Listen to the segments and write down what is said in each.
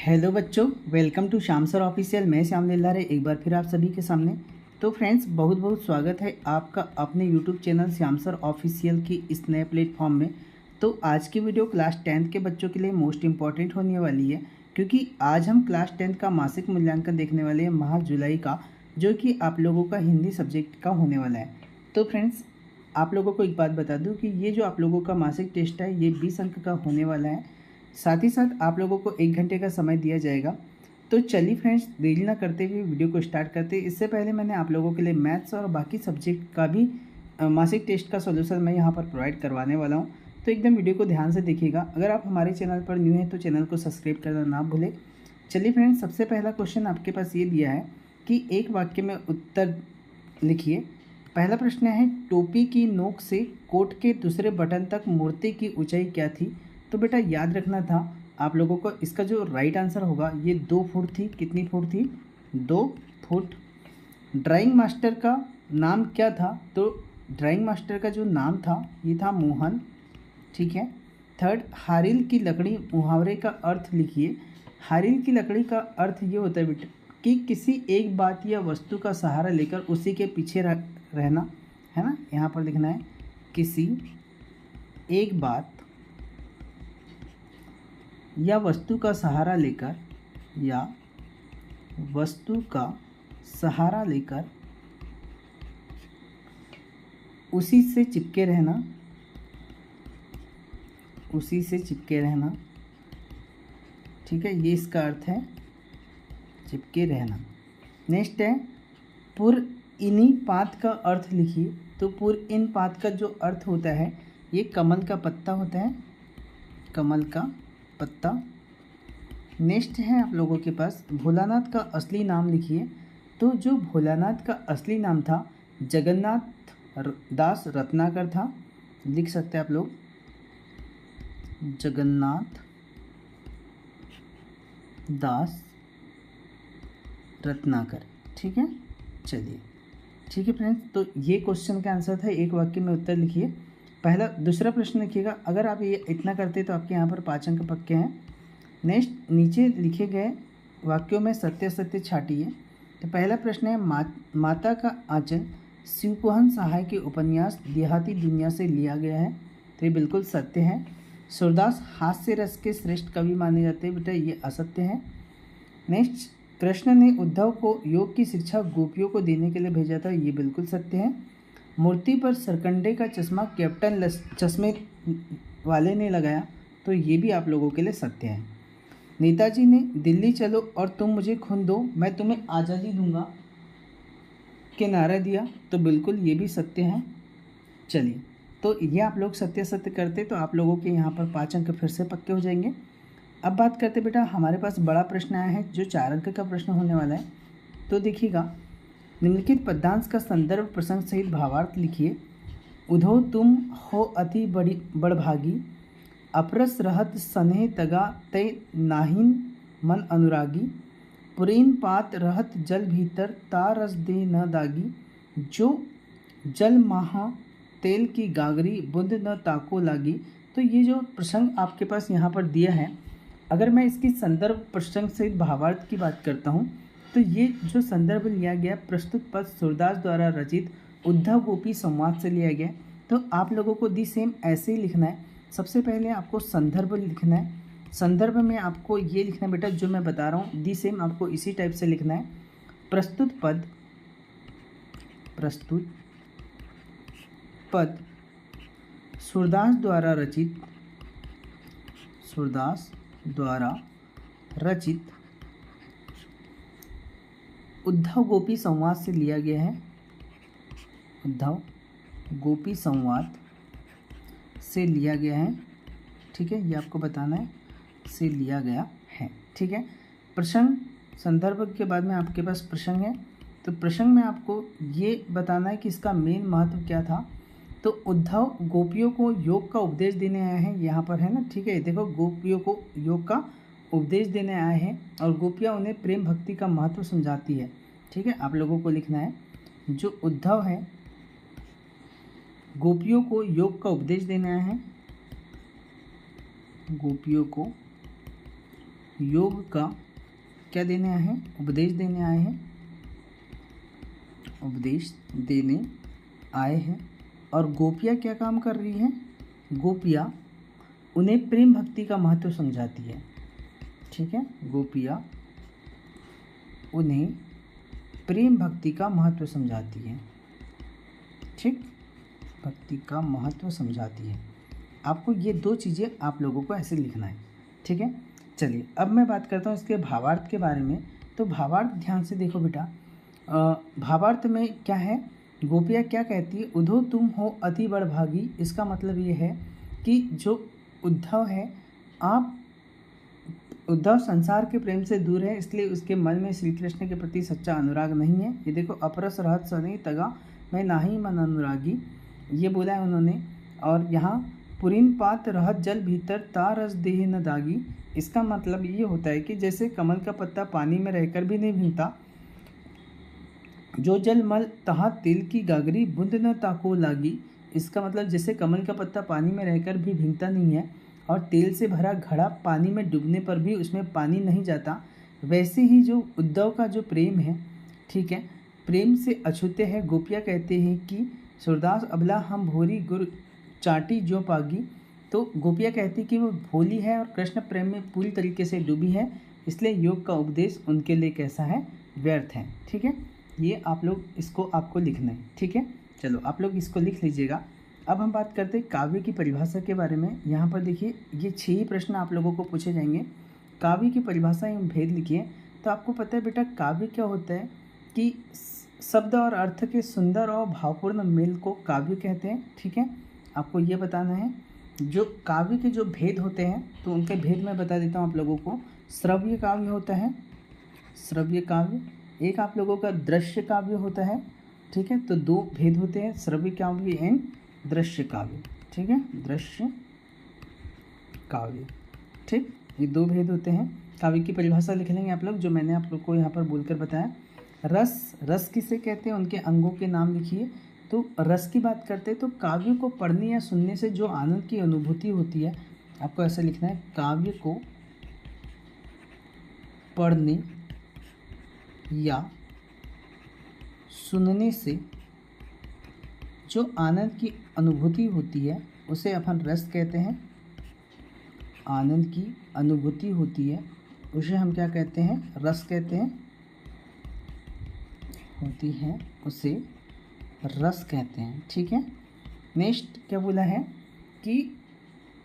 Hello बच्चों, welcome to Shyam sir official. मैं श्याम लीलारे एक बार फिर आप सभी के सामने। तो फ्रेंड्स, बहुत बहुत स्वागत है आपका अपने YouTube channel Shyam sir official की इस नए प्लेटफॉर्म में। तो आज की वीडियो क्लास 10th के बच्चों के लिए मोस्ट इम्पॉर्टेंट होने वाली है, क्योंकि आज हम क्लास 10th का मासिक मूल्यांकन देखने वाले हैं माह जुलाई का, जो कि आप लोगों का हिंदी सब्जेक्ट का होने वाला है। तो फ्रेंड्स, आप लोगों को एक बात बता दूँ कि ये जो आप लोगों का मासिक टेस्ट है ये 20 अंक का होने वाला है। साथ ही साथ आप लोगों को 1 घंटे का समय दिया जाएगा। तो चलिए फ्रेंड्स, देरी ना करते हुए वीडियो को स्टार्ट करते हैं। इससे पहले मैंने आप लोगों के लिए मैथ्स और बाकी सब्जेक्ट का भी मासिक टेस्ट का सॉल्यूशन मैं यहाँ पर प्रोवाइड करवाने वाला हूँ। तो एकदम वीडियो को ध्यान से देखिएगा। अगर आप हमारे चैनल पर न्यू हैं तो चैनल को सब्सक्राइब करना ना भूलें। चलिए फ्रेंड्स, सबसे पहला क्वेश्चन आपके पास ये दिया है कि एक वाक्य में उत्तर लिखिए। पहला प्रश्न है, टोपी की नोक से कोट के दूसरे बटन तक मूर्ति की ऊंचाई क्या थी? तो बेटा याद रखना था आप लोगों को, इसका जो राइट आंसर होगा ये 2 फुट थी। कितनी फुट थी? 2 फुट। ड्राइंग मास्टर का नाम क्या था? तो ड्राइंग मास्टर का जो नाम था ये था मोहन। ठीक है। थर्ड, हारिल की लकड़ी मुहावरे का अर्थ लिखिए। हारिल की लकड़ी का अर्थ ये होता है बेटा कि किसी एक बात या वस्तु का सहारा लेकर उसी के पीछे रहना, है ना। यहाँ पर लिखना है किसी एक बात या वस्तु का सहारा लेकर, या वस्तु का सहारा लेकर उसी से चिपके रहना, उसी से चिपके रहना। ठीक है, ये इसका अर्थ है चिपके रहना। नेक्स्ट है, पुर इनी पात का अर्थ लिखिए। तो पुर इन पात का जो अर्थ होता है ये कमल का पत्ता होता है, कमल का पत्ता। नेक्स्ट है आप लोगों के पास, भोलानाथ का असली नाम लिखिए। तो जो भोलानाथ का असली नाम था जगन्नाथ दास रत्नाकर था। लिख सकते हैं आप लोग, जगन्नाथ दास रत्नाकर। ठीक है, चलिए ठीक है फ्रेंड्स, तो ये क्वेश्चन का आंसर था। एक वाक्य में उत्तर लिखिए। पहला दूसरा प्रश्न लिखिएगा। अगर आप ये इतना करते तो आपके यहाँ पर 5 अंक पक्के हैं। नेक्स्ट, नीचे लिखे गए वाक्यों में सत्य सत्य छाटिए। तो पहला प्रश्न है, माता का आंचल शिवकुहन सहाय के उपन्यास देहाती दुनिया से लिया गया है। तो ये बिल्कुल सत्य है। सूरदास हास्य रस के श्रेष्ठ कवि माने जाते हैं। बेटा ये असत्य है। नेक्स्ट, कृष्ण ने उद्धव को योग की शिक्षा गोपियों को देने के लिए भेजा था। ये बिल्कुल सत्य है। मूर्ति पर सरकंडे का चश्मा कैप्टन चश्मे वाले ने लगाया। तो ये भी आप लोगों के लिए सत्य है। नेताजी ने दिल्ली चलो और तुम मुझे खून दो, मैं तुम्हें आज़ादी दूंगा के नारा दिया। तो बिल्कुल ये भी सत्य है। चलिए, तो ये आप लोग सत्य सत्य करते तो आप लोगों के यहाँ पर 5 अंक फिर से पक्के हो जाएंगे। अब बात करते बेटा, हमारे पास बड़ा प्रश्न आया है जो 4 अंक का प्रश्न होने वाला है। तो देखिएगा, निम्नलिखित पद्यांश का संदर्भ प्रसंग सहित भावार्थ लिखिए। उधो तुम हो अति बड़भागी, अपरस रहत सनेह तगा तय नाहिन मन अनुरागी, पुरीन पात रहत जल भीतर ता रस दे न दागी, जो जल महा तेल की गागरी बुंद न ताको लागी। तो ये जो प्रसंग आपके पास यहाँ पर दिया है, अगर मैं इसकी संदर्भ प्रसंग सहित भावार्थ की बात करता हूँ तो ये जो संदर्भ लिया गया प्रस्तुत पद सूरदास द्वारा रचित उद्धव गोपी संवाद से लिया गया। तो आप लोगों को दी सेम ऐसे ही लिखना है। सबसे पहले आपको संदर्भ लिखना है। संदर्भ में आपको ये लिखना है बेटा, जो मैं बता रहा हूँ दी सेम आपको इसी टाइप से लिखना है। प्रस्तुत पद, प्रस्तुत पद सूरदास द्वारा रचित, सूरदास द्वारा रचित उद्धव गोपी संवाद से लिया गया है। उद्धव गोपी संवाद से लिया गया है। ठीक है, ये आपको बताना है, से लिया गया है। ठीक है, प्रसंग संदर्भ के बाद में आपके पास प्रसंग है। तो प्रसंग में आपको ये बताना है कि इसका मेन महत्व क्या था। तो उद्धव गोपियों को योग का उपदेश देने आए हैं, यहाँ पर है ना। ठीक है, देखो, गोपियों को योग का उपदेश देने आए हैं और गोपियाँ उन्हें प्रेम भक्ति का महत्व समझाती है। ठीक है, आप लोगों को लिखना है, जो उद्धव है गोपियों को योग का उपदेश देने आए हैं, गोपियों को योग का क्या देने आए हैं? उपदेश देने आए हैं, उपदेश देने आए हैं। और गोपियाँ क्या काम कर रही हैं? गोपियाँ उन्हें प्रेम भक्ति का महत्व समझाती है। ठीक है, गोपियाँ उन्हें प्रेम भक्ति का महत्व समझाती है। ठीक, भक्ति का महत्व समझाती है। आपको ये दो चीज़ें आप लोगों को ऐसे लिखना है। ठीक है, चलिए अब मैं बात करता हूँ इसके भावार्थ के बारे में। तो भावार्थ ध्यान से देखो बेटा, भावार्थ में क्या है? गोपियाँ क्या कहती है? उद्धव तुम हो अति बड़भागी। इसका मतलब ये है कि जो उद्धव है, उद्धव संसार के प्रेम से दूर है, इसलिए उसके मन में श्री कृष्ण के प्रति सच्चा अनुराग नहीं है। ये देखो, अपरस रहत सने तगा मैं नाही मन अनुरागी, ये बोला है उन्होंने। और यहाँ पुरीन पात रहत जल भीतर ता रस देह न दागी। इसका मतलब ये होता है कि जैसे कमल का पत्ता पानी में रहकर भी नहीं भीगता, जो जल मल तहा तिल की गागरी बूंद न ताको लागी। इसका मतलब जैसे कमल का पत्ता पानी में रहकर भी भीगता नहीं है और तेल से भरा घड़ा पानी में डूबने पर भी उसमें पानी नहीं जाता, वैसे ही जो उद्धव का जो प्रेम है, ठीक है, प्रेम से अछूते है। गोपियाँ कहते हैं कि सूरदास अबला हम भोरी गुर चाटी जो पागी। तो गोपियाँ कहती कि वो भोली है और कृष्ण प्रेम में पूरी तरीके से डूबी है, इसलिए योग का उपदेश उनके लिए कैसा है? व्यर्थ है। ठीक है, ये आप लोग इसको आपको लिखना है। ठीक है, चलो आप लोग इसको लिख लीजिएगा। अब हम बात करते हैं काव्य की परिभाषा के बारे में। यहाँ पर देखिए, ये 6 ही प्रश्न आप लोगों को पूछे जाएंगे। काव्य की परिभाषा एवं भेद लिखिए। तो आपको पता है बेटा, काव्य क्या होता है कि शब्द और अर्थ के सुंदर और भावपूर्ण मेल को काव्य कहते हैं। ठीक है, आपको ये बताना है। जो काव्य के जो भेद होते हैं, तो उनके भेद मैं बता देता हूँ आप लोगों को। श्रव्य काव्य होता है, श्रव्य काव्य। एक आप लोगों का दृश्य काव्य होता है। ठीक है, तो 2 भेद होते हैं, श्रव्य काव्य एंड दृश्य काव्य। ठीक है, दृश्य काव्य। ठीक, ये 2 भेद होते हैं। काव्य की परिभाषा लिख लेंगे आप लोग, जो मैंने आप लोग को यहाँ पर बोलकर बताया। रस किसे कहते हैं? उनके अंगों के नाम लिखिए। तो रस की बात करते हैं तो काव्य को पढ़ने या सुनने से जो आनंद की अनुभूति होती है, आपको ऐसा लिखना है, काव्य को पढ़ने या सुनने से जो आनंद की अनुभूति होती है उसे अपन रस कहते हैं। आनंद की अनुभूति होती है उसे हम क्या कहते हैं? रस कहते हैं। होती है उसे रस कहते हैं। ठीक है, नेक्स्ट क्या बोला है कि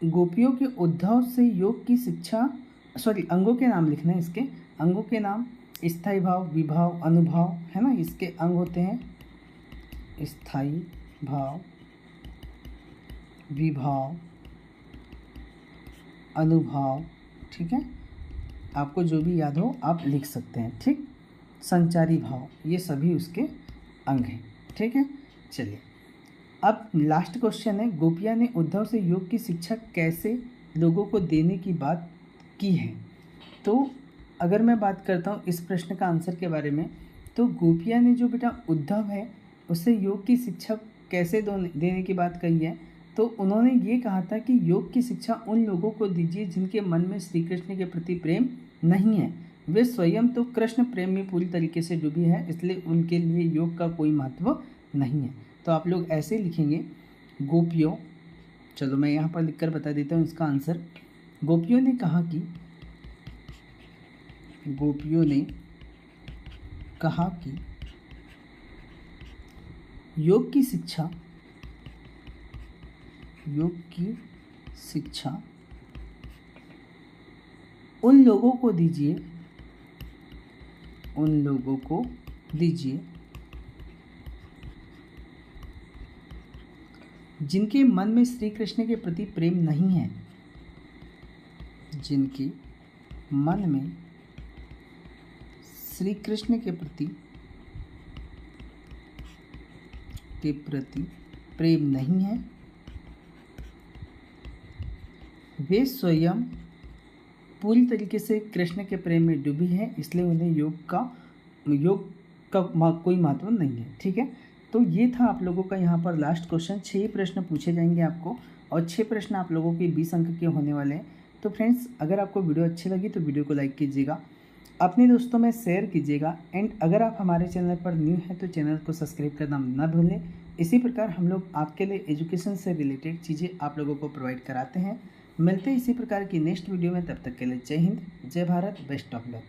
गोपियों के उद्धव से योग की शिक्षा, अंगों के नाम लिखना है। इसके अंगों के नाम स्थायी भाव, विभाव, अनुभाव, है ना। इसके अंग होते हैं स्थायी भाव, विभाव, अनुभाव। ठीक है, आपको जो भी याद हो आप लिख सकते हैं। ठीक, संचारी भाव, ये सभी उसके अंग हैं। ठीक है, चलिए अब लास्ट क्वेश्चन है, गोपियाँ ने उद्धव से योग की शिक्षा कैसे लोगों को देने की बात की है। तो अगर मैं बात करता हूँ इस प्रश्न का आंसर के बारे में, तो गोपियाँ ने जो बेटा उद्धव है उससे योग की शिक्षा कैसे देने की बात कही है। तो उन्होंने ये कहा था कि योग की शिक्षा उन लोगों को दीजिए जिनके मन में श्री कृष्ण के प्रति प्रेम नहीं है, वे स्वयं तो कृष्ण प्रेम में पूरी तरीके से डूबी है, इसलिए उनके लिए योग का कोई महत्व नहीं है। तो आप लोग ऐसे लिखेंगे, गोपियों, चलो मैं यहाँ पर लिखकर बता देता हूँ इसका आंसर। गोपियों ने कहा कि योग की शिक्षा उन लोगों को दीजिए जिनके मन में श्री कृष्ण के प्रति प्रेम नहीं है, जिनके मन में श्री कृष्ण के प्रति प्रेम नहीं है, वे स्वयं पूरी तरीके से कृष्ण के प्रेम में डूबी है, इसलिए उन्हें योग का कोई महत्व नहीं है। ठीक है, तो ये था आप लोगों का यहाँ पर लास्ट क्वेश्चन। 6 प्रश्न पूछे जाएंगे आपको और 6 प्रश्न आप लोगों के 20 अंक के होने वाले हैं। तो फ्रेंड्स अगर आपको वीडियो अच्छी लगी तो वीडियो को लाइक कीजिएगा, अपने दोस्तों में शेयर कीजिएगा, एंड अगर आप हमारे चैनल पर न्यू हैं तो चैनल को सब्सक्राइब करना ना भूलें। इसी प्रकार हम लोग आपके लिए एजुकेशन से रिलेटेड चीज़ें आप लोगों को प्रोवाइड कराते हैं। मिलते हैं इसी प्रकार की नेक्स्ट वीडियो में, तब तक के लिए जय हिंद, जय भारत, बेस्ट ऑफ लक।